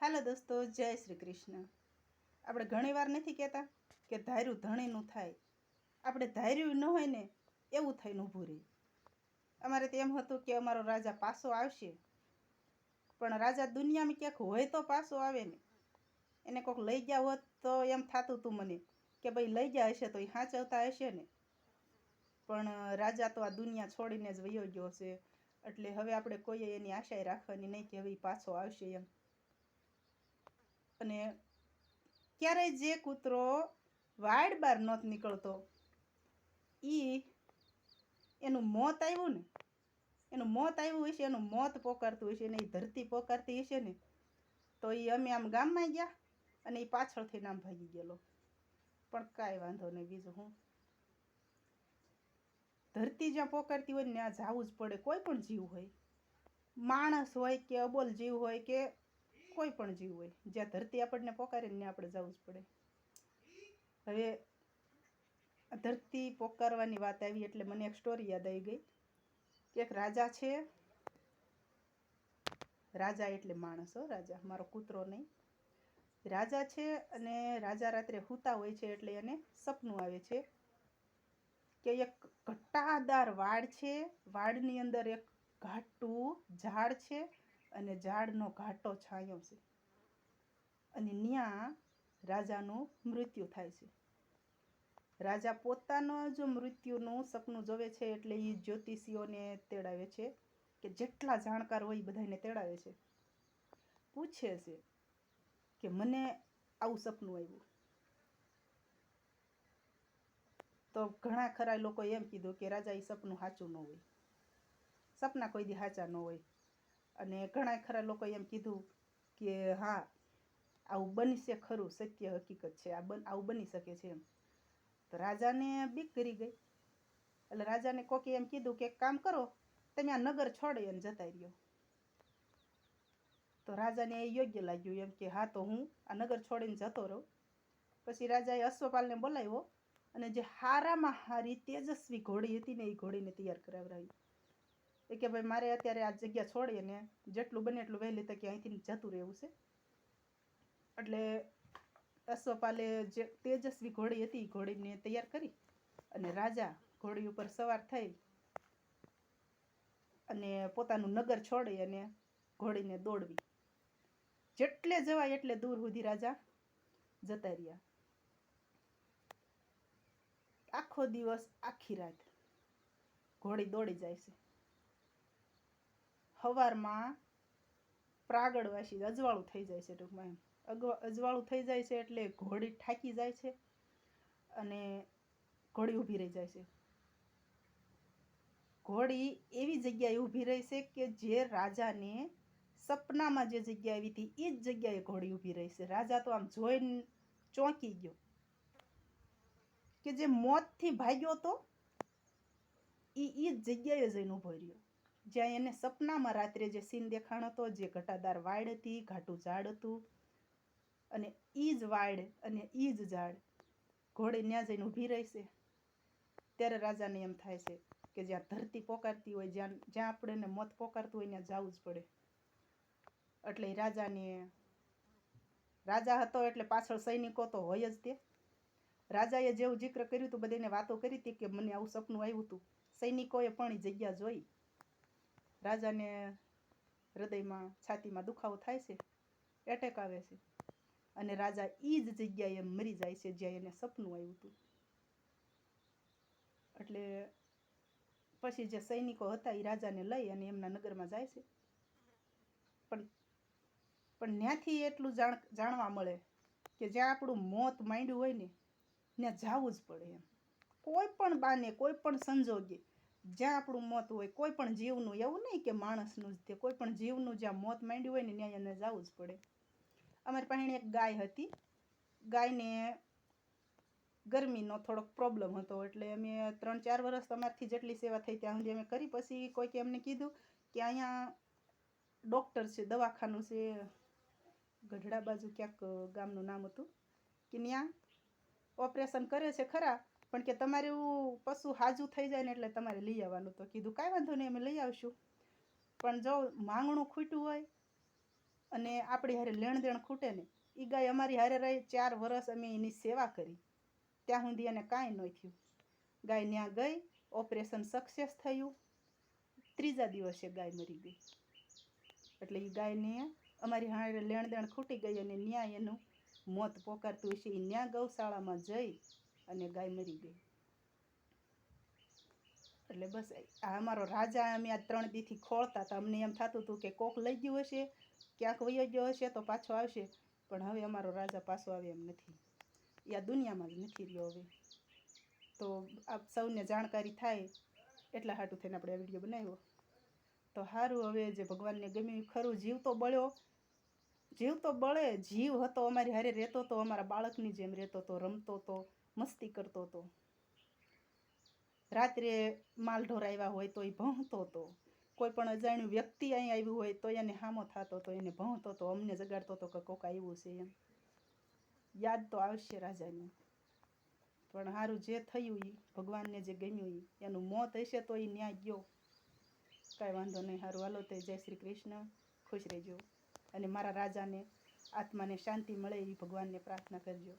હાલો દોસ્તો, જય શ્રી કૃષ્ણ. આપણે ઘણીવાર નથી કહેતા કે ધાર્યું ધણીનું થાય. આપણે ધાર્યું ન હોય ને એવું થઈને ઊભું રહે. અમારે તો એમ હતું કે અમારો રાજા પાછો આવશે, પણ રાજા દુનિયામાં ક્યાંક હોય તો પાછો આવે ને. એને કોઈક લઈ ગયા હોત તો એમ થતું હતું મને કે ભાઈ લઈ ગયા હશે તો એ સાચવતા હશે ને, પણ રાજા તો આ દુનિયા છોડીને જ વયો ગયો છે. એટલે હવે આપણે કોઈએ એની આશા રાખવાની નહીં કે હવે પાછો આવશે એમ. અને ક્યારેય જે કૂતરો વાડ બાર નહોત નીકળતો એનું મોત આવ્યું ને, એનું મોત આવ્યું હશે, એનું મોત પોકારતું હશે ને, એ ધરતી પોકારતી હશે ને, તો એ અમે આમ ગામમાં ગયા અને એ પાછળથી નામ ભાગી ગયેલો. પણ કાંઈ વાંધો નહીં, બીજું હું. ધરતી જ્યાં પોકારતી હોય ને ત્યાં જવું જ પડે. કોઈ પણ જીવ હોય, માણસ હોય કે અબોલ જીવ હોય કે કોઈ પણ જીવ હોય, જ્યાં ધરતી આપણને પોકારે ને આપણે જવું જ પડે. હવે ધરતી પોકારવાની વાત આવી એટલે મને એક સ્ટોરી યાદ આવી ગઈ કે એક રાજા છે. રાજા એટલે માણસ, રાજા મારો કૂતરો નહીં. રાજા છે અને રાજા રાત્રે સૂતા હોય છે એટલે એને સપનું આવે છે કે એક ઘટાદાર વાડ છે, વાડની અંદર એક ઘાટું ઝાડ છે અને ઝાડનો ઘાટો છાંયો છે અને ત્યાં રાજાનું મૃત્યુ થાય છે. રાજા પોતાનો જ મૃત્યુનું સપનું જોવે છે એટલે એ જ્યોતિષીઓને તેડાવે છે કે જેટલા જાણકાર હોય એ બધાને તેડાવે છે. પૂછે છે કે મને આવું સપનું આવ્યું. તો ઘણા ખરા લોકો એમ કીધું કે રાજા એ સપનું સાચું ન હોય, સપના કોઈ દી સાચા ન હોય. અને ઘણા ખરા લોકો એમ કીધું કે હા આવું બનશે ખરું, સત્ય હકીકત છે, આવું બની શકે છે એમ. તો રાજાને બીક કરી ગઈ. એટલે રાજાને કોકે એમ કીધું કે એક કામ કરો, તમે આ નગર છોડી અને જતા રહ્યો. તો રાજાને એ યોગ્ય લાગ્યું એમ કે હા તો હું આ નગર છોડીને જતો રહું. પછી રાજાએ અશ્વપાલને બોલાવ્યો અને જે હારામાં હારી તેજસ્વી ઘોડી હતી ને એ ઘોડીને તૈયાર કરાવડાવી. એ કે ભાઈ મારે અત્યારે આ જગ્યા છોડીને જેટલું બને એટલું વહેલી તકે અહીંથી જતું રહેવું છે. એટલે અશ્વપાલે જે તેજસ્વી ઘોડી હતી એ ઘોડીને તૈયાર કરી અને રાજા ઘોડી ઉપર સવાર થઈ અને પોતાનું નગર છોડી અને ઘોડીને દોડવી. જેટલે જવાય એટલે દૂર સુધી રાજા જતા રહ્યા. આખો દિવસ આખી રાત ઘોડી દોડી જાય છે. સવારમાં પ્રાગળવાસી અજવાળું થઈ જાય છે. ટૂંકમાં એમ અજવાળું થઈ જાય છે એટલે ઘોડી થાકી જાય છે અને ઘોડી ઊભી રહી જાય છે. ઘોડી એવી જગ્યાએ ઊભી રહી છે કે જે રાજાને સપનામાં જે જગ્યા આવી હતી એ જ જગ્યાએ ઘોડી ઊભી રહી છે. રાજા તો આમ જોઈને ચોંકી ગયો કે જે મોતથી ભાગ્યો તો એ જ જગ્યાએ જઈને ઊભો રહ્યો જ્યાં એને સપનામાં રાત્રે જે સીન દેખાણો હતો, જે ઘટાદાર વાડ હતી, ઘાટું ઝાડ હતું, અને એ જ વાડ અને એ જ ઝાડ ઘોડી ત્યાં જઈને ઊભી રહેશે. ત્યારે રાજાને એમ થાય છે કે જ્યાં ધરતી પોકારતી હોય, જ્યાં આપણે મોત પોકારતું હોય ત્યાં જવું જ પડે. એટલે રાજા હતો એટલે પાછળ સૈનિકો તો હોય જ. તે રાજાએ જેવું જિક્ર કર્યું હતું, બધાને વાતો કરી હતી કે મને આવું સપનું આવ્યું હતું. સૈનિકોએ પણ એ જગ્યા જોઈ. રાજાને હૃદયમાં છાતીમાં દુખાવો થાય છે, એટેક આવે છે અને રાજા એ જ જગ્યાએ મરી જાય છે જ્યાં એને સપનું આવ્યું હતું. એટલે પછી જે સૈનિકો હતા એ રાજાને લઈ અને એમના નગરમાં જાય છે. પણ ત્યાંથી એટલું જાણવા મળે કે જ્યાં આપણું મોત માંડ્યું હોય ને ત્યાં જવું જ પડે એમ. કોઈ પણ બાને, કોઈ પણ સંજોગે જ્યાં આપણું મોત હોય, કોઈ પણ જીવનું, એવું નહીં કે માણસનું જ, તે કોઈ પણ જીવનું જ્યાં મોત માંડ્યું હોય ને ત્યાં એને જવું જ પડે. અમારી પાસે એક ગાય હતી. ગાયને ગરમીનો થોડોક પ્રોબ્લેમ હતો એટલે અમે 3-4 વર્ષ અમારથી જેટલી સેવા થઈ ત્યાં સુધી અમે કરી. પછી કોઈકે અમને કીધું કે અહીંયા ડૉક્ટર છે, દવાખાનું છે, ગઢડા બાજુ ક્યાંક ગામનું નામ હતું, કે ત્યાં ઓપરેશન કરે છે ખરા, પણ કે તમારું પશુ હાજુ થઈ જાય ને એટલે તમારે લઈ આવવાનું. તો કીધું કાંઈ વાંધો નહીં, અમે લઈ આવશું. પણ જો માંગણું ખૂટ્યું હોય અને આપણી હારે લેણ દેણ ખૂટે ને, એ ગાય અમારી હારે રહી 4 વર્ષ અમે એની સેવા કરી, ત્યાં સુધી એને કાંઈ ન થયું. ગાય ત્યાં ગઈ, ઓપરેશન સક્સેસ થયું, 3જા દિવસે ગાય મરી ગઈ. એટલે એ ગાયને અમારી હારે લેણ દેણ ખૂટી ગઈ અને ન્યાય એનું મોત પોકારતું હશે. એ ન્યા ગૌશાળામાં જઈ અને ગાય મરી ગઈ. એટલે બસ આ અમારો રાજા અમે આ 3 દીથી ખોળતા હતા. અમને એમ થતું હતું કે કોક લઈ ગયું હશે, ક્યાંક વયો ગયો હશે તો પાછો આવશે, પણ હવે અમારો રાજા પાછો આવે એમ નથી. એ આ દુનિયામાં જ નથી રહ્યો હવે. તો આપ સૌને જાણકારી થાય એટલા હાટું થઈને આપણે આ વિડીયો બનાવ્યો. તો સારું, હવે જે ભગવાનને ગમ્યું ખરું. જીવ તો બળે, જીવ હતો અમારી હારે રહેતો તો, અમારા બાળકની જેમ રહેતો તો, રમતો તો, મસ્તી કરતો તો. રાત્રે માલ ઢોર આવ્યા હોય તો એ ભણતો તો, કોઈ પણ અજાણ્યું વ્યક્તિ અહીં આવ્યું હોય તો એને હામો થતો તો, એને ભણતો તો, અમને જગાડતો તો કે કોક આવ્યું છે એમ. યાદ તો આવશે રાજાને. પણ સારું, જે થયું એ ભગવાનને જે ગમ્યું એનું મોત હશે તો એ ન્યા ગયો, કાંઈ વાંધો નહીં. સારું, હાલો તો જય શ્રી કૃષ્ણ, ખુશ રહેજો. અને મારા રાજાને આત્માને શાંતિ મળે એ ભગવાનને પ્રાર્થના કરજો.